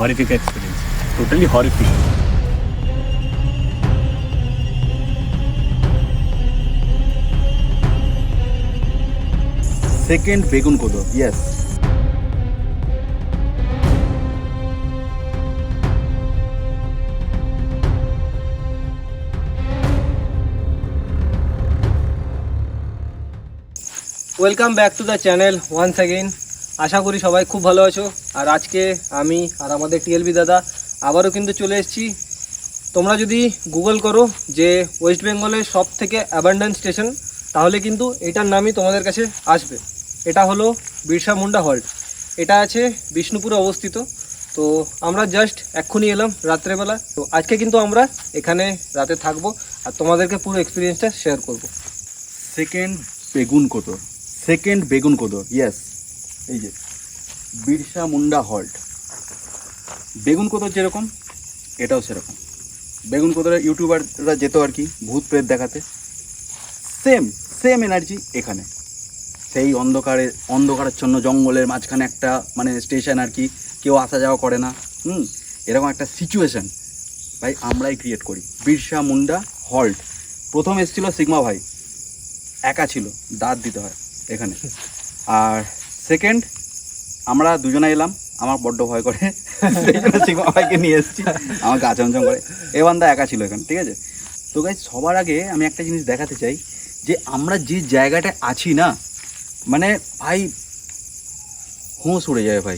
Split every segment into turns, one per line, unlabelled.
Horrific experience, totally horrific. Second বেগুন কোদো, yes.
Welcome back to the channel once again. আশা করি সবাই খুব ভালো আছো। আর আজকে আমি আর আমাদের টিএলবি দাদা আবারও কিন্তু চলে এসেছি। তোমরা যদি গুগল করো যে ওয়েস্ট বেঙ্গলের সব থেকে অ্যাবান্ডেন্ট স্টেশন, তাহলে কিন্তু এটার নামই তোমাদের কাছে আসবে। এটা হলো বিরসা মুন্ডা হল্ট। এটা আছে বিষ্ণুপুরে অবস্থিত। তো আমরা জাস্ট এক্ষুনি এলাম রাত্রেবেলা। তো আজকে কিন্তু আমরা এখানে রাতে থাকবো আর তোমাদেরকে পুরো এক্সপিরিয়েন্সটা শেয়ার করব।
সেকেন্ড বেগুন কোদো, সেকেন্ড বেগুন কোদো, ইয়েস। এই যে বিরসা মুন্ডা হল্ট। বেগুন কোদোর যেরকম এটাও সেরকম। বেগুন কোদোর ইউটিউবাররা যেত আর কি ভূত প্রেত দেখাতে, সেম সেম এনার্জি এখানে। সেই অন্ধকারাচ্ছন্ন জঙ্গলের মাঝখানে একটা মানে স্টেশন আর কি, কেউ আসা যাওয়া করে না। এরকম একটা সিচুয়েশন ভাই আমরাই ক্রিয়েট করি। বিরসা মুন্ডা হল্ট। প্রথম এসেছিল সিগমা ভাই, একা ছিল, দাঁত দিতে হয় এখানে। আর সেকেন্ড আমরা দুজনে এলাম, আমার বড্ড ভয় করে, সেই জন্য সিগমা ভাইকে নিয়ে এসেছি, আমার গা চমচম করে। এ বান্দা একা ছিল এখানে, ঠিক আছে। তো গাইস সবার আগে আমি একটা জিনিস দেখাতে চাই যে আমরা যে জায়গাটায় আছি না, মানে ভাই হোঁশ উড়ে যায় ভাই।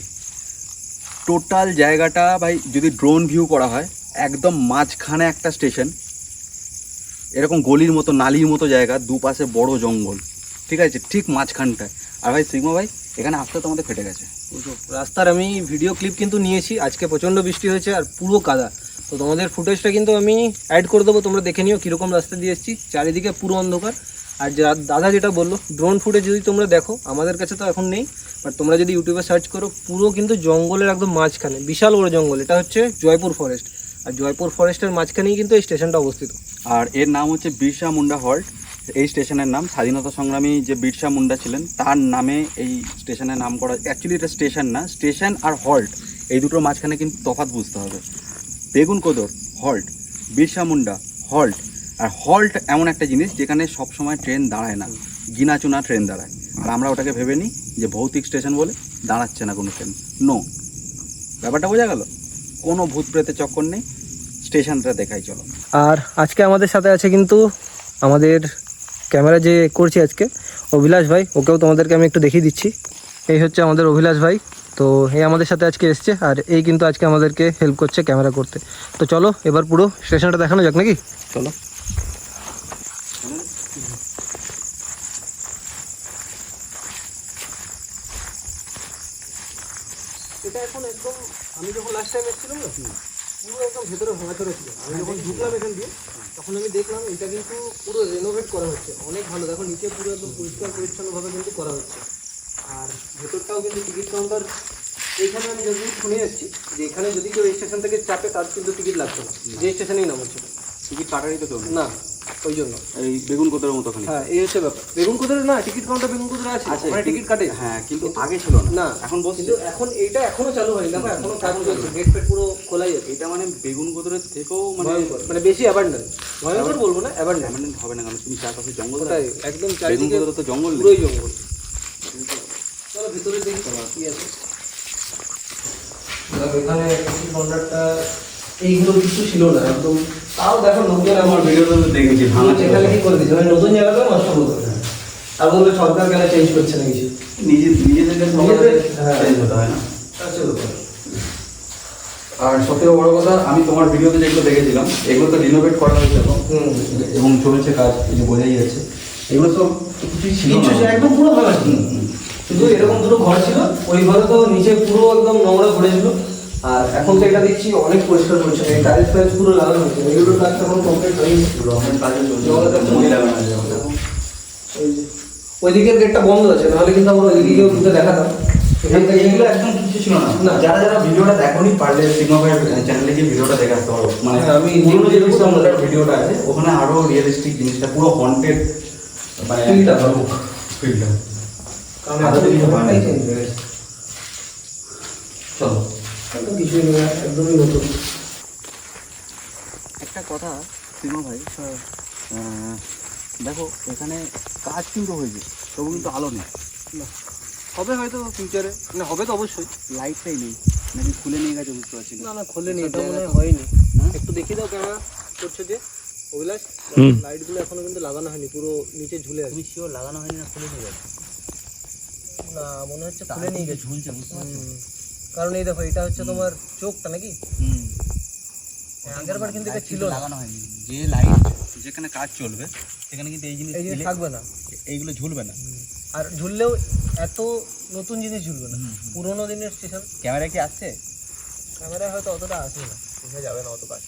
টোটাল জায়গাটা ভাই যদি ড্রোন ভিউ করা হয়, একদম মাঝখানে একটা স্টেশন, এরকম গলির মতো নালির মতো জায়গা, দুপাশে বড় জঙ্গল, ঠিক আছে, ঠিক মাঝখানটায়। আর ভাই সিগমা ভাই এখানে আসতে তো আমাদের ফেটে গেছে।
রাস্তার আমি ভিডিও ক্লিপ কিন্তু নিয়েছি। আজকে প্রচণ্ড বৃষ্টি হয়েছে আর পুরো কাদা। তো তোমাদের ফুটেজটা কিন্তু আমি অ্যাড করে দেবো, তোমরা দেখে নিও কীরকম রাস্তা দিয়ে এসেছি। চারিদিকে পুরো অন্ধকার। আর দাদা যেটা বললো ড্রোন ফুটেজ যদি তোমরা দেখো, আমাদের কাছে তো এখন নেই, বাট তোমরা যদি ইউটিউবে সার্চ করো, পুরো কিন্তু জঙ্গলের একদম মাঝখানে, বিশাল বড় জঙ্গল। এটা হচ্ছে জয়পুর ফরেস্ট। আর জয়পুর ফরেস্টের মাঝখানেই কিন্তু এই স্টেশনটা অবস্থিত।
আর এর নাম হচ্ছে বিরসা মুন্ডা হল্ট। এই স্টেশনের নাম স্বাধীনতা সংগ্রামী যে বিরসা মুন্ডা ছিলেন তার নামে এই স্টেশনের নাম করা। অ্যাকচুয়ালি এটা স্টেশন না, স্টেশন আর হল্ট এই দুটোর মাঝখানে কিন্তু তফাৎ বুঝতে হবে। বেগুন কোদোর হল্ট, বিরসা মুন্ডা হল্ট। আর হল্ট এমন একটা জিনিস যেখানে সবসময় ট্রেন দাঁড়ায় না, গিনাচুনা ট্রেন দাঁড়ায়। আর আমরা ওটাকে ভেবে নিই যে ভৌতিক স্টেশন বলে দাঁড়াচ্ছে না কোনো ট্রেন। নো, ব্যাপারটা বোঝা গেল? কোনো ভূত প্রেতের চক্কর নেই, স্টেশনটা দেখাই চলো।
আর আজকে আমাদের সাথে আছে কিন্তু আমাদের ক্যামেরা যে করছি আজকে, অভিলাষ ভাই। ওকেও তোমাদেরকে আমি একটু দেখিয়ে দিচ্ছি। এই হচ্ছে আমাদের অভিলাষ ভাই। তো এই আমাদের সাথে আজকে এসছে, আর এই কিন্তু আজকে আমাদেরকে হেল্প করছে ক্যামেরা করতে। তো চলো এবার পুরো স্টেশনটা দেখানো যাক নাকি, চলো। এটা এখন একদম, আমি যখন লাস্ট টাইম এসেছিলাম না, পুরো একদম ভেতরে ভাঙাচোরা ছিল। আমি যখন ঢুকলাম এখান দিয়ে, তখন আমি দেখলাম এটা কিন্তু পুরো রেনোভেট করা হচ্ছে, অনেক ভালো। দেখো নিচে পুরো একদম পরিষ্কার পরিচ্ছন্নভাবে কিন্তু করা হচ্ছে। আর ভেতরটাও কিন্তু টিকিট কাউন্টার। এইখানে আমি যদি শুনে যাচ্ছি যে এখানে যদি কেউ এই স্টেশন থেকে চাপে, তার কিন্তু টিকিট লাগছে না, যে স্টেশনেই নামছে।
টিকিট কাটারই তো কেউ
না, ওই জন্য
এই বেগুন কোদোর মতো।
হ্যাঁ, এই হচ্ছে ব্যাপার। বেগুন কোদরে না টিকিট কাউন্টার, বেগুন কোদরে আছে, মানে টিকিট কাটে।
হ্যাঁ, কিন্তু আগে ছিল না, এখন বলছি।
কিন্তু এখন এইটা এখনো চালু হয়নি, দেখো এখনো কাজ চলছে, গেট ফেট পুরো খোলাই আছে।
এটা মানে বেগুন কোদরের থেকেও
মানে বেশি অ্যাবান্ডেন্ট, ভয়ঙ্কর বলবো না,
অ্যাবান্ডেন্ট হবে না, কারণ তুমি চারপাশে জঙ্গল,
ওটাই একদম
বেগুন
চারিদিকে
কোদরে তো জঙ্গল,
পুরোই জঙ্গল। চলো ভিতরে দেখি কি আছে। এখানে টিকিট কাউন্টারটা এইগুলো কিছু ছিল না একদম। তাও দেখো লোকজন, আমার ভিডিওতে দেখেছি ভাঙা, এখানে কি করে দিচ্ছে, মানে নতুন জায়গাটা নষ্ট করতে হবে। আর বলতে সরকার কেন চেঞ্জ করছে না কিছু, নিজেদের চেঞ্জ হতে হয় না।
আর সবথেকে বড় কথা, আমি তোমার ভিডিওতে যেগুলো দেখেছিলাম, এগুলো তো রিনোভেট করা হয়েছে এবং চলছে কাজ, এই যে বোঝাই যাচ্ছে। এগুলো সব কিছুই ছিল না,
একদম পুরো ভাঙা ছিল। শুধু এরকম দুটো ঘর ছিল, ওই ঘরে তো নিচে পুরো একদম নোংরা পড়েছিল। আর এখন তো এটা দেখছি অনেক পরিষ্কার পরিচ্ছন্ন, এই টাইলস ফাইলস পুরো লাগানো হয়েছে। এগুলোর কাজ এখন কমপ্লিট হয়নি,
রঙের কাজে চলছে।
ওই দিকের গেটটা বন্ধ আছে, নাহলে কিন্তু আমরা ওই দিকেও ঢুকে দেখাতাম। এখান থেকে
এগুলো একদম কিছু ছিল না। যারা যারা ভিডিওটা দেখোনি, পারলে সিগমা ভাইয়ের চ্যানেলে গিয়ে ভিডিওটা দেখে আসতে পারো। মানে
আমি
ভিডিওটা আছে, ওখানে আরো রিয়েলিস্টিক জিনিসটা, পুরো হন্টেড মানে ফিলটা। চলো
কিছুই নেই, একদমই নতুন।
একটা কথা সিমা ভাই, দেখো এখানে কাজ কিন্তু হয়েছে, তবু কিন্তু আলো নেই।
হবে হয়তো ফিউচারে, মানে হবে তো অবশ্যই।
লাইটটাই নেই, নাকি খুলে নিয়ে গেছে বুঝতে পারছি না।
না না, খোলেনি, এটা মনে হয় হয়নি। একটু দেখিয়ে দাও ক্যামেরা করছে যে অভিলাষ, লাইটগুলো এখনো কিন্তু লাগানো হয়নি, পুরো নিচে ঝুলে আছে।
তুমি শিওর লাগানো হয়নি না খুলে নিয়ে গেছে?
না মনে হচ্ছে খুলে নিয়ে গেছে, ঝুলছে বুঝতে পারছো। কারণ এই দেখো, এটা হচ্ছে তোমার চোখটা নাকি, আগের বার কিন্তু এটা ছিল না।
লাগানো হয়নি। যে লাইট যেখানে কাজ চলবে সেখানে কিন্তু এই জিনিস
থাকবে না,
এইগুলো ঝুলবে না।
আর ঝুললেও এত নতুন জিনিস ঝুলবে না, পুরোনো দিনের স্টেশন।
ক্যামেরা কি আসছে?
ক্যামেরায় হয়তো অতটা আসবে না, বোঝা যাবে না অত কাজ।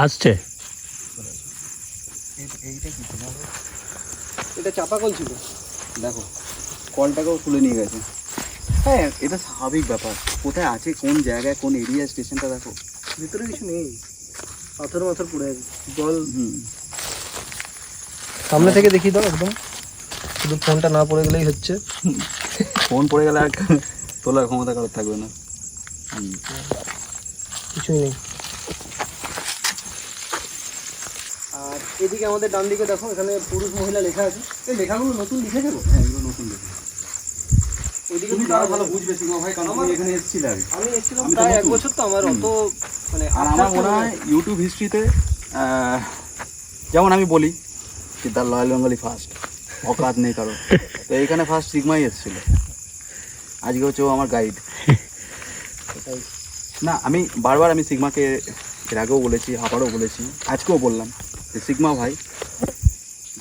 আসছে।
এইটা কি ছিল?
এটা চাপা কল ছিল,
দেখো কলটাকেও তুলে নিয়ে গেছে। হ্যাঁ, এটা স্বাভাবিক ব্যাপার। কোথায় আছে, কোন জায়গায়, কোন এরিয়া স্টেশনটা দেখো।
ভিতরে কিছু নেই, পাথর মাথর পড়ে আছে, জল। সামনে থেকে দেখিয়ে দাও একদম, শুধু ফোনটা না পড়ে গেলেই হচ্ছে।
ফোন পড়ে গেলে আর তোলার ক্ষমতা কারোর থাকবে না।
কিছুই নেই। আর এদিকে আমাদের ডান দিকে দেখো, এখানে পুরুষ মহিলা লেখা আছে। এই লেখাগুলো নতুন লিখে দেবো।
হ্যাঁ, এগুলো নতুন লেখা।
ওইদিকে
তুমি তো আরো ভালো বুঝবে সিংহ ভাই, কারণ তুমি এখানে এসেছিলে আগে।
আমি এসেছিলাম
আমি তো
প্রায় 1
নতুন।
বছর, তো আমার অত মানে
আর আমার মনে হয় ইউটিউব হিস্ট্রিতে যেমন আমি বলি যে দ্য লয়াল বেঙ্গলি ফার্স্ট, অকাত নেই কারো, তো এইখানে ফার্স্ট সিগমাই এসেছিল। আজকে হচ্ছে ও আমার গাইড। না, আমি বারবার আমি সিগমাকে এর আগেও বলেছি, আবারও বলেছি, আজকেও বললাম যে সিগমা ভাই,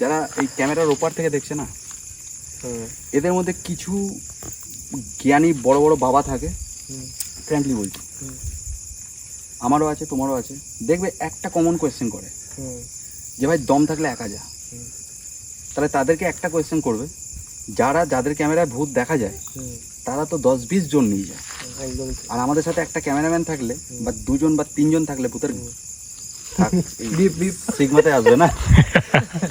যারা এই ক্যামেরার ওপার থেকে দেখছে না, এদের মধ্যে কিছু জ্ঞানী বড় বড় বাবা থাকে, ফ্র্যাঙ্কলি বলছি, আমারও আছে, তোমারও আছে। দেখবে একটা কমন কোয়েশ্চেন করে যে ভাই দম থাকলে একা যা। তাহলে তাদেরকে একটা কোয়েশ্চেন করবে, যাদের ক্যামেরায় ভূত দেখা যায় তারা তো 10-20 জন নিয়ে যায়।
একদম।
আর আমাদের সাথে একটা ক্যামেরাম্যান থাকলে বা 2 জন বা 3 জন থাকলে ভূতের সিগমাতে আসবে না।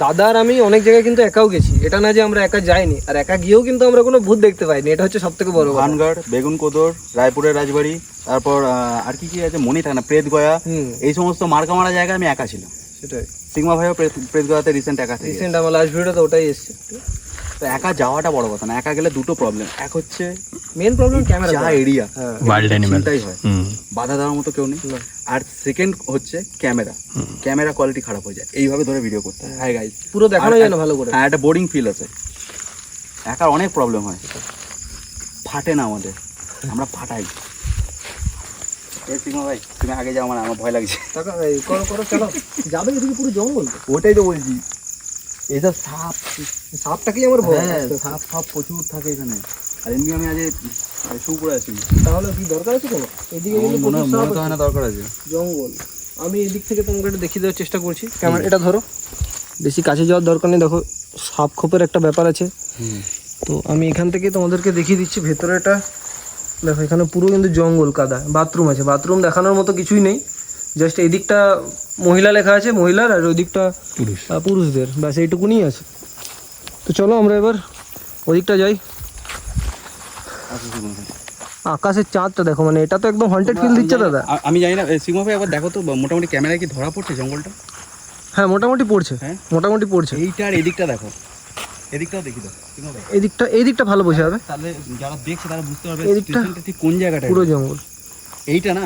দাদা আর আমি অনেক জায়গায় কিন্তু একাও গেছি, এটা না যে আমরা একা যাইনি, আর একা গিয়েও কিন্তু আমরা কোনো ভূত দেখতে পাইনি, এটা হচ্ছে সব থেকে বড় কথা।
ভানগড়, বেগুনকোদর, রায়পুরের রাজবাড়ি, তারপর আর কি কি আছে মনে থাকে না, প্রেতগয়া, এই সমস্ত মার্কা মারা জায়গায় আমি একা ছিলাম।
সেটাই।
সিগমা ভাইও প্রেতগয়াতে রিসেন্ট একা থেকে।
রিসেন্ট আমার লাস্ট ভিডিওতে ওটাই এসছে।
তো একা যাওয়াটা বড় কথা না, একা গেলে দুটো প্রবলেম। এক হচ্ছে
মেন প্রবলেম ক্যামেরা,
যা এরিয়া
ওয়াইল্ড অ্যানিমাল
চিন্তাই হয়, বাধা দেওয়ার মতো কেউ নেই। আর সেকেন্ড হচ্ছে ক্যামেরা কোয়ালিটি খারাপ হয়ে যায়, এইভাবে ধরে ভিডিও করতে হয়। হাই গাইস,
পুরো দেখানো যায় না ভালো করে।
হ্যাঁ, একটা বোরিং ফিল আছে, একার অনেক প্রবলেম হয়, ফাটে না আমাদের, আমরা ফাটাই। এই সিংহ ভাই, তুমি আগে যাও, আমার ভয় লাগছে।
করো করো, চলো যাবে, এদিকে পুরো জঙ্গল।
ওটাই তো বলছি, এইসব সাপ,
সাপটাকেই আমার ভয়।
হ্যাঁ, সাপ প্রচুর থাকে এখানে। আর এমনি আমি আজ শু করে আসি,
তাহলে কি দরকার আছে কোনো? এদিকে কিন্তু
মনে
প্রচুর সাপ
তো হয় না
আছে,
দরকার আছে।
জঙ্গল। আমি এদিক থেকে তোমাকে একটু দেখিয়ে দেওয়ার চেষ্টা করছি। ক্যামেরা এটা ধরো, বেশি কাছে যাওয়ার দরকার নেই। দেখো সাপ খোপের একটা ব্যাপার আছে, তো আমি এখান থেকে তোমাদেরকে দেখিয়ে দিচ্ছি ভেতরেটা। দেখো এখানে পুরো কিন্তু জঙ্গল, কাদা। বাথরুম আছে, বাথরুম দেখানোর মতো কিছুই নেই, জাস্ট এদিকটা মহিলা লেখা আছে, মহিলার, আর ওই দিকটা পুরুষদের, ব্যাস এইটুকুনি আছে। তো চলো আমরা এবার ওদিকটা যাই। আকাশের চাঁদটা দেখো, মানে এটা তো একদম হন্টেড ফিল দিচ্ছে দাদা।
আমি জানি না সিংহ ভাই, একবার দেখো তো মোটামুটি ক্যামেরায় কি ধরা পড়ছে জঙ্গলটা?
হ্যাঁ মোটামুটি পড়ছে,
হ্যাঁ
মোটামুটি পড়ছে।
এইটা আর এদিকটা দেখো, এদিকটাও দেখি দাও সিংহ ভাই।
এই দিকটা ভালো বোঝা যাবে,
তাহলে যারা দেখছে তারা বুঝতে পারবে
এদিকটা
স্টেশনটা ঠিক কোন জায়গাটা।
পুরো জঙ্গল।
এইটা না,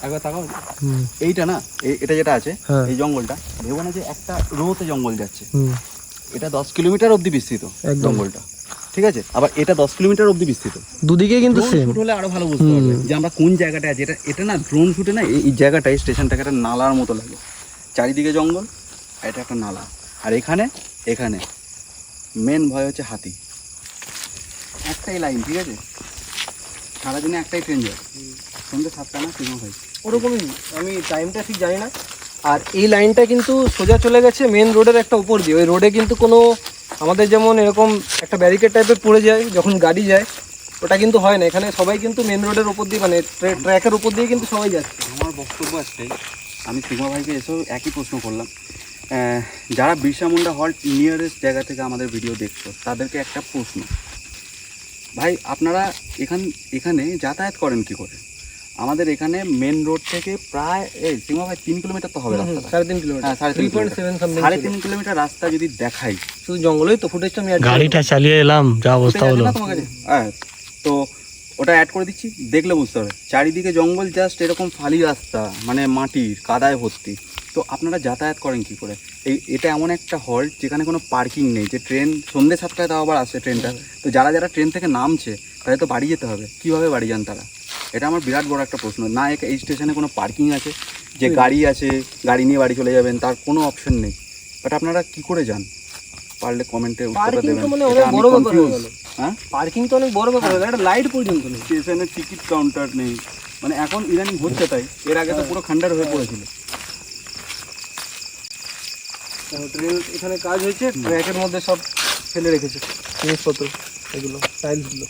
একবার তাকাও, এইটা না, এটা যেটা আছে এই জঙ্গলটা, ভেবো না যে একটা রোতে জঙ্গল যাচ্ছে। এটা 10 কিলোমিটার অবধি বিস্তৃত জঙ্গলটা, ঠিক আছে? আবার এটা 10 কিলোমিটার অবধি বিস্তৃত,
দুদিকে কিন্তু সেম।
শুট হলে আরো ভালো বুঝতে পারবে যে আমরা কোন জায়গাটা আছে। এটা না ড্রোন শুটে না, এই জায়গাটায় স্টেশনটাকে একটা নালার মতো লাগে, চারিদিকে জঙ্গল, এটা একটা নালা। আর এখানে মেন ভয় হচ্ছে হাতি। একটাই লাইন, ঠিক আছে, সারাদিনে একটাই ট্রেন যায়, সন্ধ্যে 7টা না সিংহ ভাই,
ওরকমই। আমি টাইমটা ঠিক জানি না। আর এই লাইনটা কিন্তু সোজা চলে গেছে মেন রোডের একটা উপর দিয়ে। ওই রোডে কিন্তু কোনো আমাদের যেমন এরকম একটা ব্যারিকেড টাইপের পড়ে যায় যখন গাড়ি যায়, ওটা কিন্তু হয় না এখানে। সবাই কিন্তু মেন রোডের উপর দিয়ে, মানে ট্র্যাকের উপর দিয়ে কিন্তু সবাই যাচ্ছে।
আমার বক্তব্য একটাই, আমি সিংহ ভাইকে এসেও একই প্রশ্ন করলাম। যারা বিরসা মুন্ডা হল্ট নিয়ারেস্ট জায়গা থেকে আমাদের ভিডিও দেখছো, তাদেরকে একটা প্রশ্ন, ভাই আপনারা এখানে যাতায়াত করেন কি করে? আমাদের এখানে মেন রোড থেকে প্রায় সিংহ ভাই 3 কিলোমিটার তো হবে রাস্তা।
3.5 কিলোমিটার।
হ্যাঁ 3.5
3.7 সামথিং।
3.5 কিলোমিটার রাস্তা যদি দেখাই,
শুধু জঙ্গলেই তো ফুটেজটা আমি
গাড়িটা চালিয়ে এলাম, যা অবস্থা
ফুটেজ আছে
হলো।
না তোমার কাছে? হ্যাঁ, তো ওটা অ্যাড করে দিচ্ছি, দেখলে বুঝতে হবে। চারিদিকে জঙ্গল, জাস্ট এরকম ফালি রাস্তা, মানে মাটির কাদায় ভর্তি। তো আপনারা যাতায়াত করেন কি করে? এটা এমন একটা হল্ট যেখানে কোনো পার্কিং নেই, যে ট্রেন সন্ধ্যে 7টায় তাও আবার আসে ট্রেনটা। তো যারা যারা ট্রেন থেকে নামছে তাদের তো বাড়ি যেতে হবে, কীভাবে বাড়ি যান তারা? এটা আমার বিরাট বড় একটা প্রশ্ন। না এই স্টেশনে কোনো পার্কিং আছে যে গাড়ি আছে, গাড়ি নিয়ে বাড়ি চলে যাবেন, তার কোনো অপশন নেই। বাট আপনারা কি করে যান? পারলে কমেন্টে উত্তরটা
পার্কিং
দেবেন।
তো মানে
এটা
অনেক
আমি
বড় ব্যাপার হয়ে
confused।
গেল।
হ্যাঁ,
পার্কিং তো অনেক বড় ব্যাপার হয়ে গেল, একটা লাইট পর্যন্ত নেই।
স্টেশনে টিকিট কাউন্টার নেই, মানে এখন ইদানিং হচ্ছে তাই। এর আগে তো পুরো খান্ডার হয়ে পড়েছিল।
ট্রেন এখানে কাজ হয়েছে, ট্র্যাকের মধ্যে সব ফেলে রেখেছে জিনিসপত্র, এগুলো টাইলসগুলো।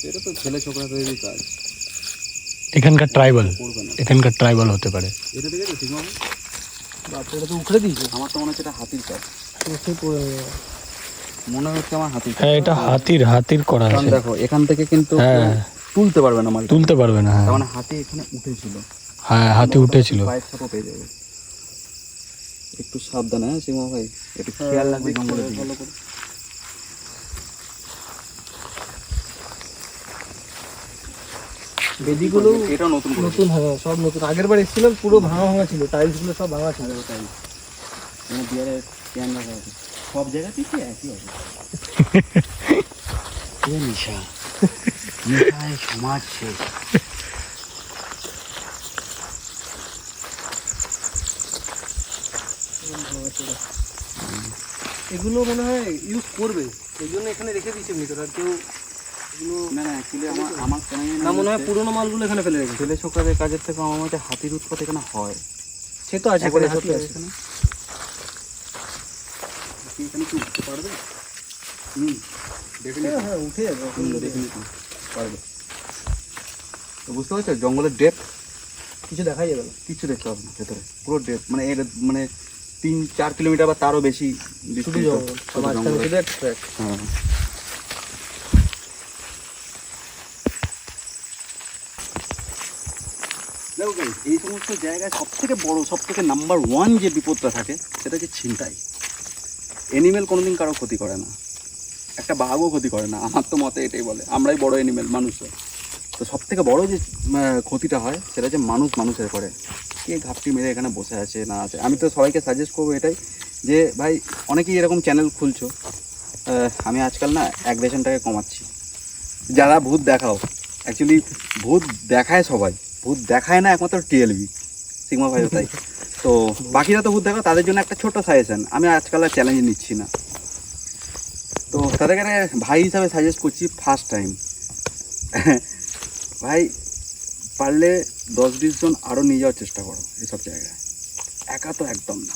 এটা তো ছেলে ছোকরা তৈরি কাজ,
এখানকার ট্রাইবাল,
করবে না।
এখানকার ট্রাইবাল হতে পারে।
এটা দেখেছো ঠিক আছে?
বাচ্চাটা তো উখড়ে দিয়েছে।
আমার তো মনে হচ্ছে এটা হাতির কাজ,
সে পড়ে গেল।
মনে হচ্ছে আমার হাতির কাজ।
হ্যাঁ, এটা হাতির করা
কারণ
আছে।
দেখো এখান থেকে কিন্তু
হ্যাঁ,
তুলতে পারবে না মাল,
তুলতে পারবে না। হ্যাঁ
তার মানে হাতি এখানে উঠেছিল।
হ্যাঁ, হাতি উঠেছিল।
পায়ের ছাপও পেয়ে যাবে। একটু সাবধানে, হ্যাঁ সিংহ ভাই, একটু খেয়াল রাখবে জঙ্গলের দিকে।
ভালো করে। বেদিগুলো
এটা নতুন করে
নতুন, হ্যাঁ সব নতুন। আগের বার এসেছিলাম পুরো ভাঙা ভাঙা ছিল, টাইলসগুলো সব ভাঙা ছিল।
তাই এখানে বিয়ারের ক্যান রাখা আছে, সব জায়গাতেই কি একই আছে। এ নিশা, নিশায় সমাজ শেষ।
এগুলো মনে হয় ইউজ করবে, এই জন্য এখানে রেখে দিয়েছে ভিতরে। আর কেউ এগুলো
না না, অ্যাকচুয়ালি আমার কেন জানি
না, মনে হয় পুরোনো মালগুলো এখানে ফেলে রেখেছে।
ছেলে ছোকরাদের কাজের থেকে আমার মতে হাতির উৎপাত এখানে হয়।
সে তো আছে,
একবারে
করে
হাতি
হাতি
আছে
আছে।
এখানে। হাতি এখানে কি উঠতে পারবে?
হ্যাঁ হ্যাঁ, উঠে যাবে।
ডেফিনেটলি পারবে। তো বুঝতে পারছো জঙ্গলের ডেপ
কিছু দেখাই যাবে না।
কিছু দেখতে হবে না ভেতরে, পুরো ডেপ, মানে এর মানে 3-4 কিলোমিটার বা তারও বেশি
শুধু
বিস্তৃত।
জঙ্গল,
শুধু
মাঝখানে
জঙ্গল।
শুধু একটা ট্র্যাক।
হ্যাঁ। দেখো guys, এই সমস্ত জায়গায় সব থেকে নাম্বার 1 যে বিপদটা থাকে সেটা হচ্ছে ছিনতাই। অ্যানিমেল কোনোদিন কারো ক্ষতি করে না, একটা বাঘও ক্ষতি করে না, আমার তো মতে এটাই বলে। আমরাই বড় অ্যানিমেল, মানুষরা। তো সব থেকে বড় যে ক্ষতিটা হয় সেটা হচ্ছে মানুষের করে। কে ঘাপটি মেরে এখানে বসে আছে না আছে। আমি তো সবাইকে সাজেস্ট করবো এটাই, যে ভাই অনেকেই এরকম চ্যানেল খুলছো, আমি আজকাল না অ্যাগ্রেশনটাকে কমাচ্ছি। যারা ভূত দেখাও, অ্যাকচুয়ালি ভূত দেখায় সবাই, ভূত দেখায় না একমাত্র টিএলবি, সিগমা ভাইও তাই। তো বাকিরা তো ভূত দেখাও, তাদের জন্য একটা ছোট্ট সাজেশন, আমি আজকাল আর চ্যালেঞ্জ নিচ্ছি না। তো তাদেরকে ভাই হিসাবে সাজেস্ট করছি, ফার্স্ট টাইম ভাই পারলে 10-20 জন আরও নিয়ে যাওয়ার চেষ্টা করো এসব জায়গায়, একা তো একদম না।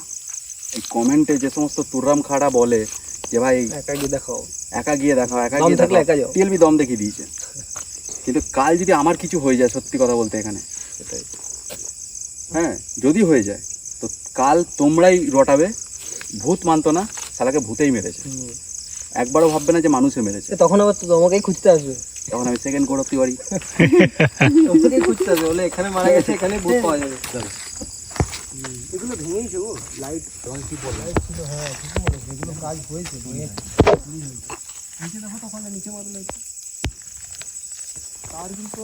এই কমেন্টে যে সমস্ত তুররাম খাড়া বলে যে ভাই
একা গিয়ে দেখাও,
একা গিয়ে দেখাও,
দম থাকলে একা যাও।
টিএলবি দম দেখিয়ে দিয়েছে, কিন্তু কাল যদি আমার কিছু হয়ে যায়, সত্যি কথা বলতে এখানে সেটাই, হ্যাঁ যদি হয়ে যায় তো কাল তোমরাই রটাবে। ভূত মানতো না, শালাকে ভূতেই মেরেছে, একবারও ভাববে না যে মানুষে মেরেছে।
তখন আবার তো তোমাকেই খুঁজতে আসবে,
তখন আমি সেকেন্ড করতে পারি।
তোমাকেই খুঁজতে আসবে, বলে এখানে মারা গেছে, এখানে ভূত পাওয়া যাবে। এগুলো ভেঙেইছে গো, লাইট কি বল, লাইট ছিল, হ্যাঁ ঠিকই বলে, যেগুলো কাজ হয়েছে ভেঙেছে। নিচে দেখো তো, ওখানে নিচে মারো লাইট, তার কিন্তু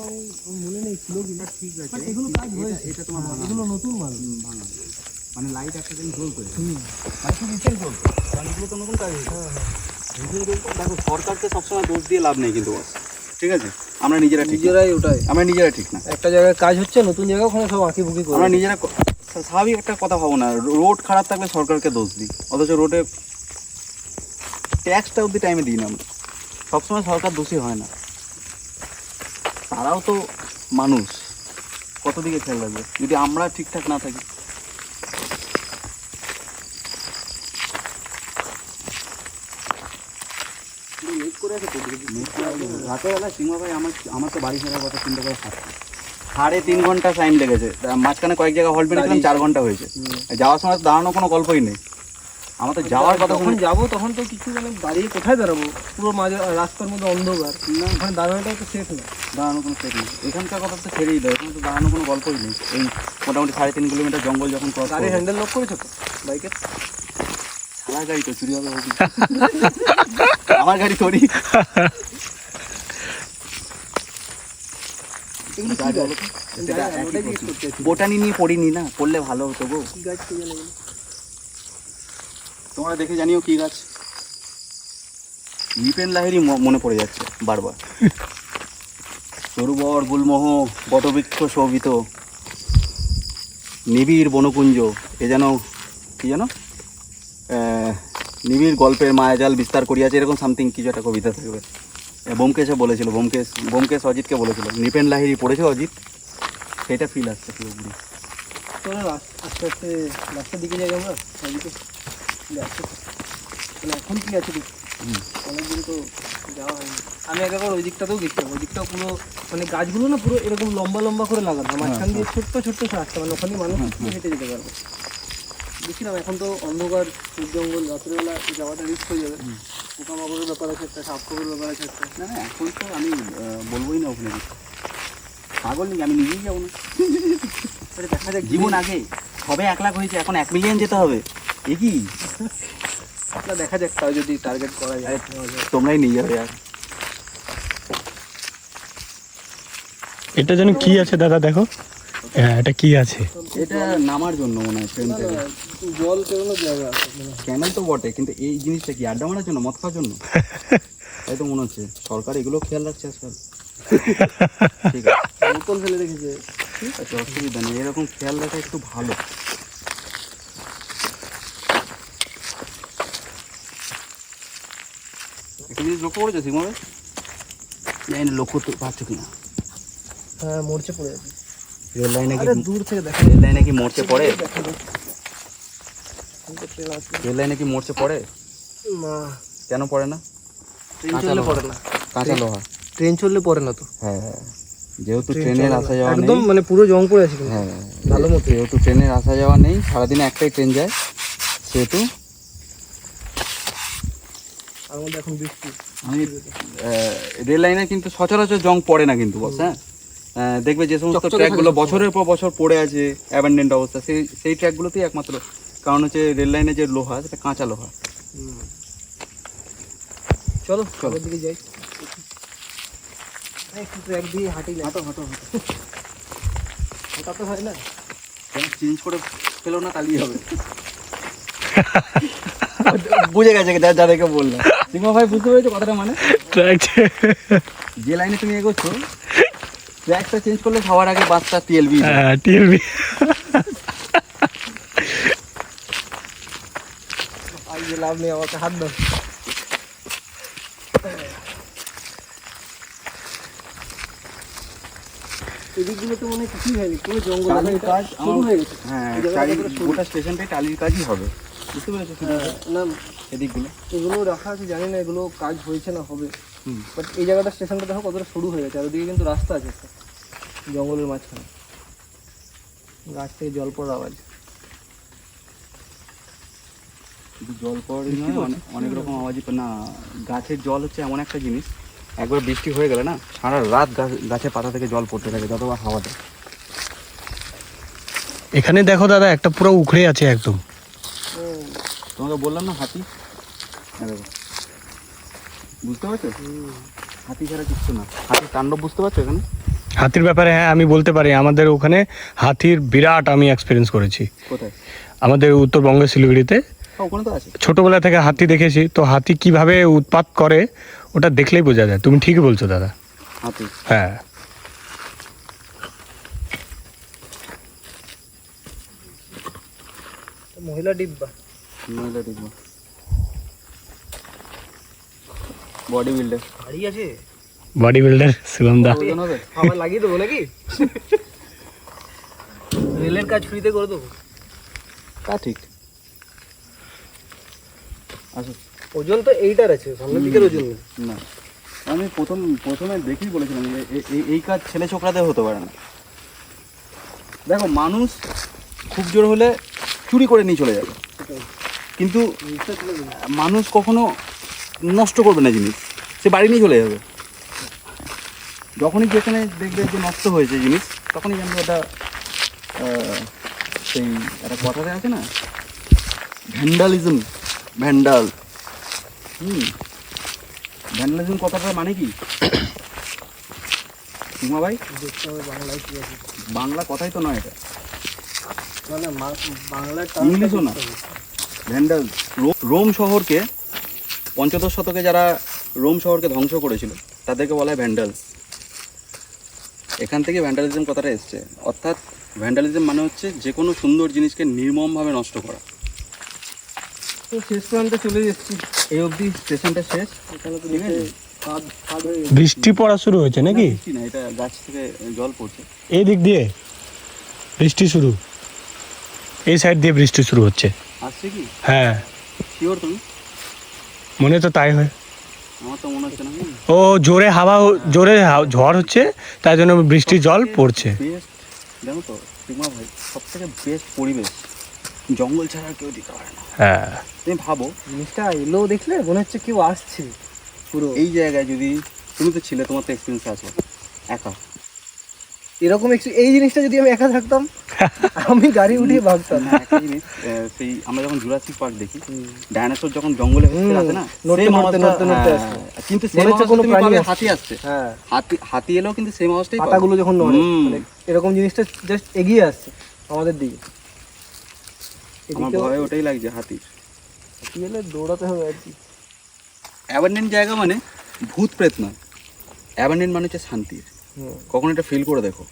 আমি মনে নেই ছিল কিনা। ঠিক আছে, এগুলো কাজ হয়েছে,
এটা তোমার ভাঙা,
এগুলো নতুন মাল
ভাঙা, মানে লাইট একটা দিন জ্বলতো, মানে খুব রিসেন্ট জ্বলতো, কারণ এগুলো তো নতুন কাজ হয়েছে। রিসেন্ট জ্বলতো। দেখো সরকারকে সবসময় দোষ দিয়ে লাভ নেই কিন্তু বস, ঠিক আছে? আমরা নিজেরা ঠিক না।
নিজেরাই, ওটাই
আমরা নিজেরা ঠিক না।
একটা জায়গায় কাজ হচ্ছে, নতুন জায়গা, ওখানে সব আঁকি বুকি করে।
আমরা নিজেরা স্বাভাবিক একটা কথা ভাবো না, রোড খারাপ থাকলে সরকারকে দোষ দিই, অথচ রোডে ট্যাক্সটা অবধি টাইমে দিই না আমরা। সবসময় সরকার দোষী হয় না, তারাও তো মানুষ, কত দিকে খেয়াল রাখবে যদি আমরা ঠিকঠাক না থাকি। রাতেরবেলা সিংহ ভাই আমার তো বাড়ি ফেরার কথা চিন্তা করে 3.5 ঘন্টা টাইম লেগেছে, মাঝখানে কয়েক জায়গায় হল্ট মেরেছিলাম, 4 ঘন্টা হয়েছে। যাওয়ার সময় তো দাঁড়ানো কোনো গল্পই নেই। আমাদের যাওয়ার কথা
যখন যাবো তখন তো কিছু মানে দাঁড়িয়ে কোথায় দাঁড়াবো, পুরো মাঝে রাস্তার মধ্যে অন্ধকার, না ওখানে দাঁড়ানোটা তো সেফ না।
দাঁড়ানো কোনো সেট নেই, এখানকার কথা তো ছেড়েই দেয়, এখানে তো দাঁড়ানো কোনো গল্পই নেই। এই মোটামুটি 3.5 কিলোমিটার জঙ্গল যখন ক্রস
গাড়ি হ্যান্ডেল লক করেছো তো বাইকের?
আমার গাড়ি তো চুরি হবে আমার গাড়ি চুরি।
এগুলো কি গাছ? ওটাই জিজ্ঞেস করতে চাইছি।
বোটানি নিয়ে পড়িনি না, পড়লে ভালো হতো গো।
কি গাছ কে জানে?
তোমরা দেখে জানিও কি গাছ। নিপেন লাহিড়ী মনে পড়ে যাচ্ছে বারবার। তরুবর গুলমোহ বটবৃক্ষ শোভিত নিবিড় বনকুঞ্জ, এ যেন কি যেন নিবিড় গল্পের মায়াজাল বিস্তার করিয়াছে, এরকম সামথিং কিছু একটা কবিতা থাকবে। ব্যোমকেশে বলেছিল, ব্যোমকেশ অজিতকে বলেছিল। নিপেন লাহিড়ী পড়েছে অজিত, সেটা ফিল আসছে পুরোপুরি।
চলো আস্তে আস্তে রাস্তার দিকে যাই আমরা ওইদিকে। মানে এখন কি আছে দেখি, অনেকদিন তো যাওয়া হয়নি। আমি একবার ওই দিকটাতেও দেখতাম, ওই দিকটাও পুরো মানে গাছগুলো না পুরো এরকম লম্বা লম্বা করে লাগানো, মাঝখান দিয়ে ছোট্ট ছোট্ট রাস্তা, মানে ওখানে মানুষ হেঁটে যেতে পারবে। দেখছিলাম এখন তো অন্ধকার জঙ্গল, রাত্রেবেলা যাওয়াটা রিস্ক হয়ে যাবে, পোকামাকড়ের ব্যাপার আছে একটা, সাপ খবরের ব্যাপার আছে একটা।
না না, এখন তো আমি বলবোই না ওখানে পাগল নেই, আমি নিজেই যাবো না।
দেখা যাক
জীবন আগে, সবে 1 লাখ হয়েছে, এখন 1 মিলিয়ন যেতে হবে। এ কি
আপনার দেখা যাক, তাও যদি টার্গেট করা যায়।
তোমরাই নিয়ে যাবে আর।
এটা যেন কি আছে দাদা, দেখো। হ্যাঁ, এটা কি আছে?
এটা নামার জন্য মনে হয় ট্রেন থেকে।
জল কেরোনোর জায়গা আছে মানে।
ক্যামেল তো বটে, কিন্তু এই জিনিসটা কি আড্ডা মারার জন্য, মদ খাওয়ার জন্য? তাই তো মনে হচ্ছে সরকার এগুলো খেয়াল রাখছে আজকাল। ঠিক আছে,
বোতল ফেলে রেখেছে।
ঠিক আছে, অসুবিধা নেই, এরকম খেয়াল রাখা একটু ভালো। একটা জিনিস লক্ষ্য করেছো সিংহ, জানি না লক্ষ্য তো পাচ্ছ কিনা,
হ্যাঁ মরচে পড়ে আছে।
রেল লাইনে কি,
আরে দূর থেকে দেখা
রেল লাইনে কি মরচে পড়ে?
ট্রেন আছে
রেল লাইনে কি মরচে পড়ে?
না,
কেন পড়ে না?
ট্রেন
কাঁচা
চললে
লোহা।
পড়ে না।
কাঁচা লোহা।
ট্রেন চললে পড়ে না তো।
হ্যাঁ, যেহেতু
ট্রেন
ট্রেনের
চলে
আসা
না।
যাওয়া
একদম
নেই।
মানে পুরো জং পড়ে আছে কিন্তু।
হ্যাঁ,
ভালো মতো।
যেহেতু ট্রেনের আসা যাওয়া নেই, সারাদিনে একটাই ট্রেন যায়, সেহেতু
আর মধ্যে এখন বৃষ্টি।
আমি রেল লাইনে কিন্তু সচরাচর জং পড়ে না কিন্তু বস। হ্যাঁ, দেখবে যে সমস্ত
চকচকে
ট্র্যাকগুলো
থাকে
বছরের পর বছর পড়ে আছে অ্যাবান্ডেন্ট অবস্থা, সেই ট্র্যাকগুলোতেই একমাত্র কারণ হচ্ছে রেল লাইনে যে লোহা, সেটা কাঁচা লোহা।
চলো সামনের দিকে যাই। একটু ট্র্যাক দিয়ে হাঁটি না।
হাঁটো হাঁটো হাঁটো,
হাঁটা তো হয় না।
চেঞ্জ করে ফেলো না, তাহলেই হবে। বুঝে গেছে যাদেরকে বললাম। সিংহ ভাই বুঝতে পেরেছো কথাটা? মানে যে লাইনে তুমি এগোচ্ছ, ট্র্যাকটা চেঞ্জ করলে সবার আগে বাসটা টিএলবি।
হ্যাঁ, টিএলবি।
আর যে লাভ নেই, আমাকে হাত দাও। এদিকগুলো তো মনে হয় কিছুই হয়নি, পুরো জঙ্গল।
টালির কাজ
শুরু হয়ে গেছে।
হ্যাঁ,
এই জায়গাটা পুরো শুরু।
গোটা স্টেশনটাই টালির কাজই হবে, বুঝতে পেরেছো?
না
এদিকগুলো
এগুলো রাখা আছে জানি না, এগুলো কাজ হয়েছে না হবে।
হুম।
বাট এই জায়গাটা স্টেশনটা দেখো কতটা শুরু হয়ে গেছে, আর ওদিকে কিন্তু রাস্তা আছে একটা, জঙ্গলের মাঝখানে গাছ থেকে জল পড়ার আওয়াজ।
শুধু জল পড়ে নয়, অনেক রকম আওয়াজই না। গাছের জল হচ্ছে এমন একটা জিনিস, একবার বৃষ্টি হয়ে গেলে না, সারা রাত গাছের পাতা থেকে জল পড়তে থাকে যতবার হাওয়া দেয়।
এখানে দেখো দাদা, একটা পুরো উখড়ে আছে একদম।
তোমাকে বললাম না হাতি, দেখো বুঝতে পারছো? হাতি ছাড়া কিচ্ছু না, হাতির তাণ্ডব বুঝতে পারছো এখানে?
হাতির ব্যাপারে হ্যাঁ আমি বলতে পারি, আমাদের ওখানে হাতির বিরাট আমি এক্সপিরিয়েন্স করেছি।
কোথায়?
আমাদের উত্তরবঙ্গের শিলিগুড়িতে
ওখানে তো আছে।
ছোটবেলা থেকে হাতি দেখেছি, তো হাতি কিভাবে উৎপাত করে ওটা দেখলেই বোঝা যায়। তুমি ঠিকই বলছো দাদা।
হাতি,
হ্যাঁ,
মহিলা ডিব্বা।
মহিলা দেখবো, বডি বিল্ডার।
গাড়ি আছে,
বডি বিল্ডার শিবম দা।
ওজন হবে?
আমার লাগিয়ে দেবো নাকি? রেলের কাজ ফ্রিতে করে দেবো।
তা ঠিক। আসো।
ওজন তো এইটার আছে, সামনের দিকের ওজন নেই।
না, আমি প্রথমে দেখেই বলেছিলাম যে এই কাজ ছেলে ছোকরাদের হতে পারে না। দেখো, মানুষ খুব জোর হলে চুরি করে নিয়ে চলে যাবে, কিন্তু মানুষ কখনো নষ্ট করবে না জিনিস, সে বাড়ি নিয়ে চলে যাবে। যখনই যেখানে দেখবে যে নষ্ট হয়েছে জিনিস, তখনই জানবে ওটা সেই একটা কথাতে আছে না, ভ্যান্ডালিজম, ভ্যান্ডাল। ভ্যান্ডালিজম কথাটার মানে কি সিংমা ভাই?
দেখতে হবে বাংলায় কি আছে,
বাংলা কথাই তো নয় এটা,
মানে বাংলার
ইংলিশও না। ভ্যান্ডাল রোম শহরকে, পঞ্চদশ শতকে যারা রোম শহরকে ধ্বংস করেছিল তাদেরকে বলা হয় ভ্যান্ডাল। এখান থেকে ভ্যান্ডালিজম কথাটা এসছে। অর্থাৎ ভ্যান্ডালিজম মানে হচ্ছে যে কোনো সুন্দর জিনিসকে নির্মমভাবে নষ্ট করা।
তো শেষ প্রান্তে চলে এসেছি,
এই অবধি স্টেশনটা শেষ।
এখানে তো
ঠিক আছে।
নিচে কাদ হয়ে গেছে।
বৃষ্টি পড়া শুরু হয়েছে নাকি?
না, বৃষ্টি না, এটা গাছ থেকে জল পড়ছে।
এই দিক দিয়ে বৃষ্টি শুরু, এই সাইড দিয়ে বৃষ্টি শুরু হচ্ছে।
আসছে কি
হ্যাঁ,
শিওর তুমি?
মনে তো তাই হয়।
আমার তো মনে হচ্ছে না।
ও জোরে ঝড় হচ্ছে, তাই জন্য বৃষ্টির জল পড়ছে।
বেস্ট, জানো তো সিংমা ভাই, সব থেকে বেস্ট পরিবেশ জঙ্গল ছাড়া আর কেউ দিতে পারে না।
হ্যাঁ,
তুমি ভাবো
জিনিসটা এলো দেখলে মনে হচ্ছে কেউ আসছে পুরো।
এই জায়গায় যদি তুমি তো ছিলে, তোমার তো এক্সপিরিয়েন্স আছে, একা
এরকম এই জিনিসটা যদি আমি একা থাকতাম, আমি গাড়ি উঠিয়ে ভাগতাম।
না, একটা জিনিস, সেই আমরা যখন জুরাসিক পার্ক দেখি, ডাইনোসর যখন জঙ্গলে ভেতরে আসে না,
নড়তে
same
নড়তে
অবস্থা,
নড়তে নড়তে
হ্যাঁ,
আসে।
কিন্তু
মনে হচ্ছে কোনো প্রাণী আসছে।
হাতি আসছে,
হ্যাঁ,
হাতি এলেও কিন্তু সেম অবস্থায় পাবে।
পাতাগুলো যখন নড়ে,
হুম।
মানে এরকম জিনিসটা জাস্ট এগিয়ে আসছে আমাদের দিকে।
আমার
এদিকেও
ভয় ওটাই লাগছে, হাতির।
কি হলে দৌড়াতে হবে আর কি।
অ্যাবান্ডেন্ট জায়গা মানে ভূত প্রেত না, অ্যাবান্ডেন্ট মানে হচ্ছে শান্তির। কখন এটা ফিল করে দেখো,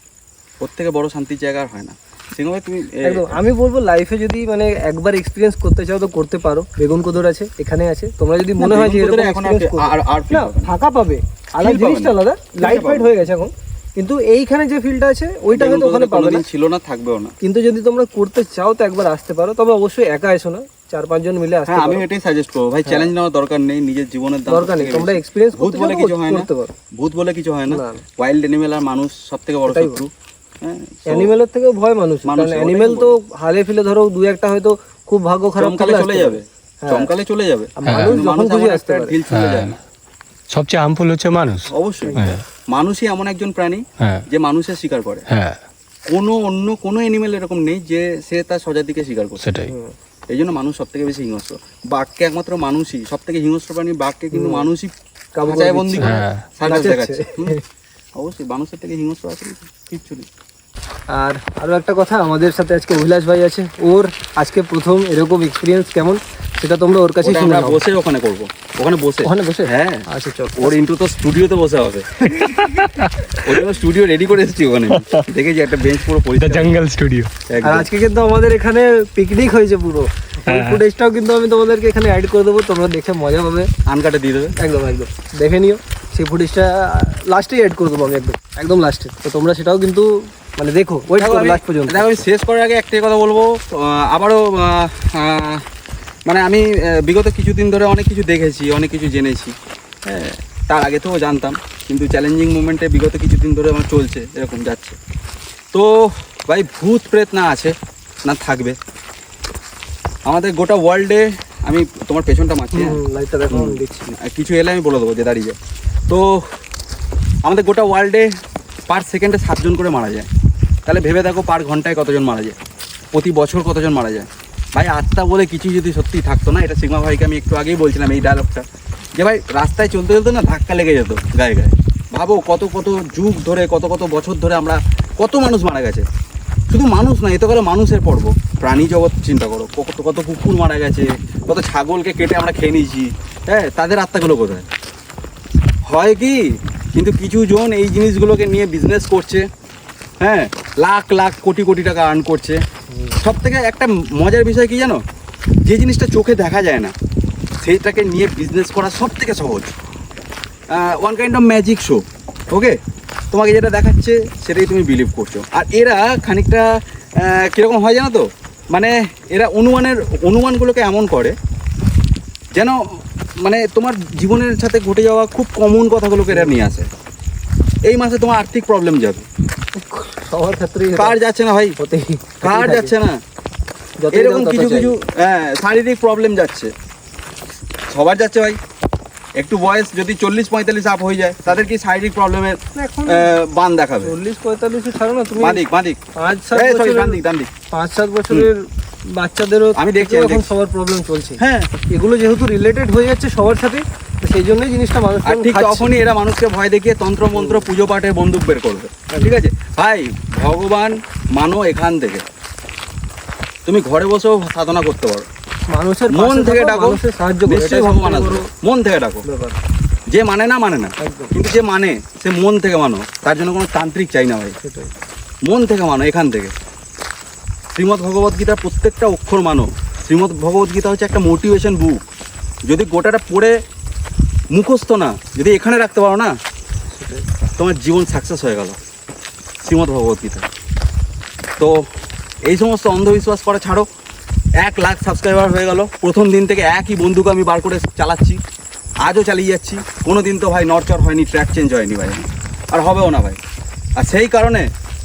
ওর থেকে বড় শান্তির জায়গা আর হয় না। সিংহ ভাই তুমি
একদম, আমি বলবো লাইফে যদি মানে একবার এক্সপিরিয়েন্স করতে চাও তো করতে পারো। বেগুন কোদর আছে, এখানে আছে। তোমরা যদি মনে হয় যে
বেগুন কোদরে
এরকম
এখন
experience করবে,
আর feel
না
পাবে না।
ফাঁকা পাবে, আলাদা
Feel পাবে
জিনিসটা
না।
আলাদা, লাইট
পাবে
ফাইট
না।
হয়ে গেছে এখন, কিন্তু এইখানে যে ফিলটা আছে ওইটা
বেগুন
হয়তো ওখানে
কোদরে
পাবে না।
কোনোদিন ছিল না, থাকবেও না।
কিন্তু যদি তোমরা করতে চাও তো একবার আসতে পারো, তবে অবশ্যই একা এসো না, 4-5 জন মিলে আসতে
হ্যাঁ, আমি
পারো।
এটাই সাজেস্ট করবো ভাই, চ্যালেঞ্জ নেওয়ার দরকার নেই, নিজের জীবনের দাম
দরকার নেই,
সবথেকে
তোমরা
বেশি।
এক্সপিরিয়েন্স
ভূত
করতে
বলে
চাও
কিছু হয় না,
করতে পারো।
ভূত বলে কিছু হয় না।
না, না।
ওয়াইল্ড অ্যানিমেল আর মানুষ সব থেকে বড়
এটাই
শত্রু। হ্যাঁ, so
অ্যানিমেলের থেকেও ভয় মানুষ,
মানুষের,
কারণ
ওটাই
অ্যানিমেল
বলবো।
তো হালে ফেলে ধরো দু একটা হয়তো খুব ভাগ্য খারাপ
চমকালে
থাকলে
চলে
আসতে
যাবে,
পারে। হ্যাঁ।
চমকালে চলে যাবে।
আর মানুষ
কিন্তু
যখন
মানুষ
খুশি
এমন
আসতে
একটা
পারে।
ঢিল ছুঁড়ে যায় না।
সবচেয়ে হার্মফুল হচ্ছে মানুষ।
অবশ্যই
হ্যাঁ।
মানুষই এমন একজন প্রাণী
হ্যাঁ,
যে মানুষের শিকার করে।
হ্যাঁ,
অন্য কোনো অ্যানিমেল এরকম নেই যে সে তার স্বজাতিকে শিকার করে।
সেটাই।
হুম।
এই জন্য মানুষ সব থেকে বেশি হিংস্র। বাঘকে একমাত্র মানুষই সব থেকে হিংস্র প্রাণী, বাঘকে কিন্তু মানুষই
কাবু করে
খাঁচায় বন্দি করে
হ্যাঁ।
সার্কাস
নাচাচ্ছে।
দেখাচ্ছে। অবশ্যই মানুষের থেকে হিংস্র আছে কিচ্ছু নেই।
আর আরো একটা কথা, আমাদের সাথে আজকে অভিলাষ ভাই আছে, ওর আজকে প্রথম এরকম এক্সপিরিয়েন্স কেমন সেটা তোমরা ওর কাছে
ওটা
শুনে
আমরা
নাও।
বসে ওখানে করবো, ওখানে বসে।
ওখানে বসে?
হ্যাঁ,
আচ্ছা চল।
ওর ইন্টু তো স্টুডিওতে বসে হবে। ওই জন্য স্টুডিও রেডি করে এসেছি ওখানে, দেখেছি একটা বেঞ্চ পুরো
দ্য
পরিষ্কার।
জঙ্গল স্টুডিও।
আর
একদম।
আজকে কিন্তু আমাদের এখানে পিকনিক হয়েছে পুরো, ওই ফুটেজটাও কিন্তু আমি তোমাদেরকে এখানে অ্যাড করে দেবো, তোমরা দেখে মজা পাবে।
আনকাটে দিয়ে দেবে।
একদম একদম দেখে নিও, সেই ফুটেজটা লাস্টেই অ্যাড করে দেবো আমি, একদম একদম লাস্টে। তো তোমরা সেটাও কিন্তু মানে দেখো, ওয়েট করো লাস্ট পর্যন্ত।
দেখো, আমি শেষ করার আগে একটাই কথা বলবো, আবারও মানে আমি বিগত কিছুদিন ধরে অনেক কিছু দেখেছি, অনেক কিছু জেনেছি। হ্যাঁ, তার আগে তো জানতাম, কিন্তু চ্যালেঞ্জিং মোমেন্টে বিগত কিছুদিন ধরে আমার চলছে, এরকম যাচ্ছে। তো ভাই, ভূত প্রেত না আছে না থাকবে আমাদের গোটা ওয়ার্ল্ডে। আমি তোমার পেছনটা মারছি, হ্যাঁ,
লাইটটা দেখো, আমি দেখছি।
কিছু এলে আমি বলে দেবো যে দাঁড়িয়ে যায়। তো আমাদের গোটা ওয়ার্ল্ডে পার সেকেন্ডে 7 জন করে মারা যায়। তাহলে ভেবে দেখো পার ঘন্টায় কতজন মারা যায়, প্রতি বছর কতজন মারা যায়। ভাই, আত্মা বলে কিছু যদি সত্যি থাকতো না, এটা সিগমা ভাইকে আমি একটু আগেই বলছিলাম এই ডায়লগটা, যে ভাই রাস্তায় চলতে চলতে না ধাক্কা লেগে যেত গায়ে গায়ে। ভাবো কত কত যুগ ধরে, কত কত বছর ধরে আমরা কত মানুষ মারা গেছে। শুধু মানুষ না, এ তো গেলো মানুষের পর্ব, প্রাণী জগৎ চিন্তা করো, কত কত কুকুর মারা গেছে, কত ছাগলকে কেটে আমরা খেয়ে নিয়েছি। হ্যাঁ, তাদের আত্মাগুলো কোথায়? হয় কি, কিন্তু কিছু জন এই জিনিসগুলোকে নিয়ে বিজনেস করছে। হ্যাঁ, লাখ লাখ কোটি কোটি টাকা আর্ন করছে। সব থেকে একটা মজার বিষয় কি জানো, যে জিনিসটা চোখে দেখা যায় না সেইটাকে নিয়ে বিজনেস করা সব থেকে সহজ। One kind of magic show. Okay, তোমাকে যেটা দেখাচ্ছে সেটাই তুমি বিলিভ করছো। আর এরা খানিকটা কীরকম হয় জানো তো, মানে এরা অনুমানগুলোকে এমন করে যেন মানে তোমার জীবনের সাথে ঘটে যাওয়া খুব কমন কথাগুলোকে এরা নিয়ে আসে। এই মাসে তোমার আর্থিক প্রবলেম যাবে,
সবার ক্ষেত্রে
কার যাচ্ছে না ভাই,
হতেই
কার
থাকে।
যাচ্ছে না।
যতই
এরকম
দাও তত
কিছু
চাই।
কিছু শারীরিক প্রবলেম যাচ্ছে, সবার যাচ্ছে ভাই। একটু বয়স যদি 40-45 আপ হয়ে যায় তাদের কি শারীরিক প্রবলেমের
এখন
বান দেখাবে।
40-45 ছাড়ো না, তুমি
বাদিক
5-7 বছরের বাচ্চাদেরও
আমি দেখছি,
থেকেও
আমি
এখন
দেখছি।
সবার প্রবলেম চলছে।
হ্যাঁ,
এগুলো যেহেতু রিলেটেড হয়ে যাচ্ছে সবার সাথে, তো সেই জন্যই জিনিসটা মানুষ
আর ঠিক তখনই এরা মানুষকে ভয় দেখিয়ে তন্ত্র মন্ত্র পুজো পাঠের বন্দুক বের করবে। ঠিক আছে ভাই, ভগবান মানো এখান থেকে। তুমি ঘরে বসেও সাধনা করতে পারো,
মানুষের
মন
পাশে
থেকে
থাকো,
ডাকো,
মানুষের সাহায্য করো,
নিশ্চয়ই
এটাই
ভগবান
সবথেকে
আসবে।
বড়
মন থেকে ডাকো,
ব্যাপার।
যে মানে না মানে না,
একদম
কিন্তু যে মানে সে মন থেকে মানো। তার জন্য কোনো তান্ত্রিক চাই না ভাই,
সেটাই।
মন থেকে মানো এখান থেকে। শ্রীমদ্ ভগবত গীতার প্রত্যেকটা অক্ষর মানো। শ্রীমদ্ ভগবত গীতা হচ্ছে একটা মোটিভেশন বুক। যদি গোটাটা পড়ে মুখস্থ না, যদি এখানে রাখতে পারো না,
সেটাই।
তোমার জীবন সাকসেস হয়ে গেল শ্রীমদ্ ভগবত গীতা। তো এই সমস্ত অন্ধবিশ্বাস করা ছাড়ো। 1 লাখ সাবস্ক্রাইবার হয়ে গেল, প্রথম দিন থেকে একই বন্দুক আমি বার করে চালাচ্ছি, আজও চালিয়ে যাচ্ছি। কোনো দিন তো ভাই নড়চড় হয়নি, ট্র্যাক চেঞ্জ হয়নি ভাই, আর হবেও না ভাই। আর সেই কারণে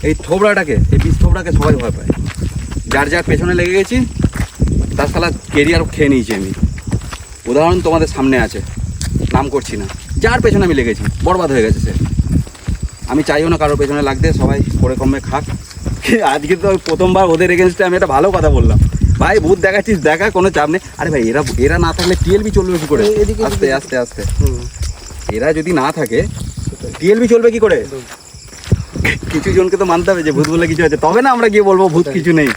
এই থোবড়াটাকে, এই বিষ থোবড়াকে সবাই ভয় পায়। যার যার পেছনে লেগে গেছি তার সালা কেরিয়ার খেয়ে নিয়েছি আমি। উদাহরণ তোমাদের সামনে আছে, নাম করছি না। যার পেছনে আমি লেগেছি বরবাদ হয়ে গেছে সে। আমি চাইও না কারোর পেছনে লাগতে, সবাই করে কমে খাক। আজকে তো প্রথমবার ওদের এগেনস্টে আমি একটা ভালো কথা বললাম। ভাই ভূত দেখাচ্ছিস দেখা, কোনো চাপ নেই। আরে ভাই এরা না থাকলে টিএলবি চলবে কি করে?
এদিকে
আস্তে আস্তে আস্তে,
হুম,
এরা যদি না থাকে টিএলবি চলবে কি করে? কিছু জনকে তো মানতে হবে যে ভূত বলে কিছু আছে, তবে না আমরা গিয়ে বলবো ভূত কিছু নেই।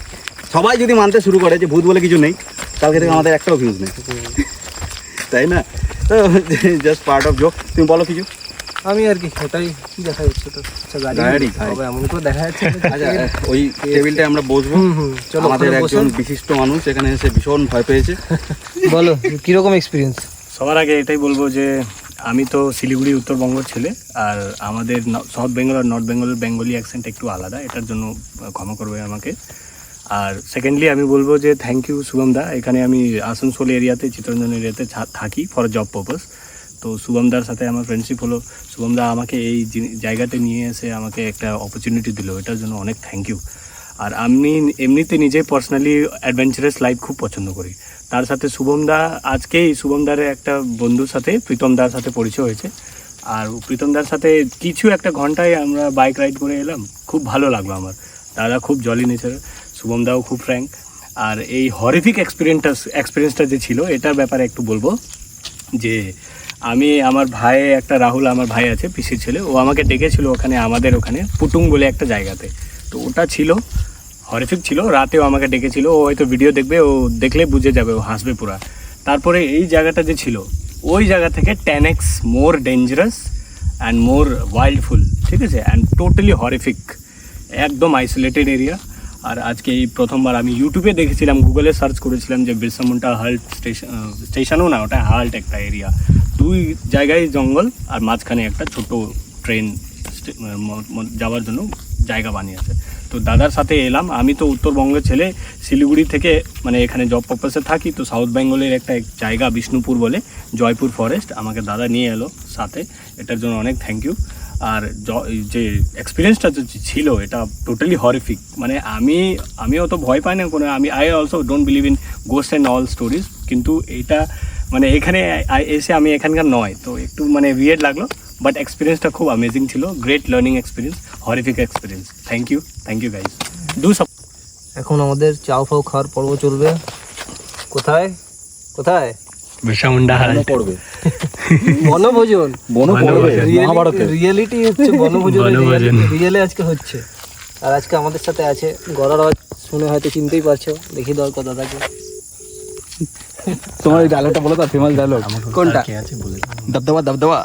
সবাই যদি মানতে শুরু করে যে ভূত বলে কিছু নেই, কালকে থেকে আমাদের একটাও ভিউজ নেই, তাই না? তো জাস্ট পার্ট অফ জোক। তুমি বলো কিছু।
আমি আর কি ওটাই। কি দেখা যাচ্ছে তো? আচ্ছা,
গাড়ি,
গাড়ি
গাড়ি।
তবে এমন করে দেখা যাচ্ছে যে
আচ্ছা, ওই টেবিলটায় আমরা বসবো।
হুম, হুম, চলো
আমাদের
ওখানে
একজন
বসে।
বিশিষ্ট মানুষ এখানে এসে ভীষণ ভয় পেয়েছে।
বলো কিরকম এক্সপিরিয়েন্স?
সবার আগে এটাই বলবো যে আমি তো শিলিগুড়ি উত্তরবঙ্গের ছেলে, আর আমাদের সাউথ বেঙ্গল আর নর্থ বেঙ্গলের বেঙ্গলি অ্যাকসেন্ট একটু আলাদা, এটার জন্য ক্ষমা করবে আমাকে। আর সেকেন্ডলি আমি বলবো যে থ্যাংক ইউ শুভম দা। এখানে আমি আসানসোল এরিয়াতে, চিত্তরঞ্জন এরিয়াতে থাকি ফর জব পারপাস। তো শুভমদার সাথে আমার ফ্রেন্ডশিপ হলো। শুভমদা আমাকে এই জায়গাতে নিয়ে এসে আমাকে একটা অপরচুনিটি দিল, এটার জন্য অনেক থ্যাংক ইউ। আর আমি এমনিতে নিজে পার্সোনালি অ্যাডভেঞ্চারাস লাইফ খুব পছন্দ করি। তার সাথে শুভমদা, আজকেই শুভমদারের একটা বন্ধুর সাথে, প্রীতমদার সাথে পরিচয় হয়েছে। আর প্রীতমদার সাথে কিছু একটা ঘন্টায় আমরা বাইক রাইড করে এলাম, খুব ভালো লাগলো আমার। দাদা খুব জলি নেচার, শুভমদাও খুব ফ্র্যাঙ্ক। আর এই হরিফিক এক্সপিরিয়েন্সটা যে ছিল, এটার ব্যাপারে একটু বলবো যে আমি, আমার ভাই একটা রাহুল, আমার ভাই আছে পিসির ছেলে, ও আমাকে ডেকেছিল ওখানে, আমাদের ওখানে পুটুং বলে একটা জায়গাতে। তো ওটা ছিল হরিফিক ছিল। রাতেও আমাকে ডেকেছিল, ও হয়তো ভিডিও দেখবে, ও দেখলে বুঝে যাবে, ও হাসবে পুরা। তারপরে এই জায়গাটা যে ছিল, ওই জায়গা থেকে 10x more dangerous and more ওয়াইল্ডফুল, ঠিক আছে, অ্যান্ড টোটালি হরিফিক, একদম আইসোলেটেড এরিয়া। আর আজকে এই প্রথমবার আমি ইউটিউবে দেখেছিলাম, গুগলে সার্চ করেছিলাম যে বিরসা মুন্ডা হাল্ট স্টেশনও না, ওটা হাল্ট একটা এরিয়া, 2 জায়গায় জঙ্গল আর মাঝখানে একটা ছোট ট্রেন যাওয়ার জন্য জায়গা বানিয়েছে। তো দাদার সাথে এলাম। আমি তো উত্তরবঙ্গের ছেলে, শিলিগুড়ি থেকে মানে এখানে জব পারপাসে থাকি। তো সাউথ বেঙ্গলের একটা জায়গা বিষ্ণুপুর বলে, জয়পুর ফরেস্ট, আমাকে দাদা নিয়ে এলো সাথে, এটার জন্য অনেক থ্যাংক ইউ। আর যে এক্সপিরিয়েন্সটা ছিল এটা টোটালি হরিফিক। মানে আমিও তো ভয় পাই না কোনো, I also don't believe in ghost and all stories, কিন্তু এটা মানে এখানে এসে আমি এখানকার নয়, তো একটু মানে উইয়ার্ড লাগলো, বাট এক্সপিরিয়েন্সটা খুব অ্যামেজিং ছিল। Great learning experience, horrific experience. Thank you guys.
এখন আমাদের চাও ফাও খাওয়ার পর্ব চলবে। কোথায় কোথায়?
বিরসা মুন্ডা হাল্ট
পড়বে
বনভোজন।
মহাভারতে
রিয়েলিটি হচ্ছে বনভোজন,
বনভোজন।
রিয়েলে আজকে হচ্ছে। আর আজকে আমাদের সাথে আছে, গলার আওয়াজ শুনে হয়তো চিনতেই পারছো, দেখি দরকার দাদাকে।
তোমার ওই ডায়লগটা বলো তো, ফেমাস ডায়লগ
কোনটা?
দবদবা দবদবা।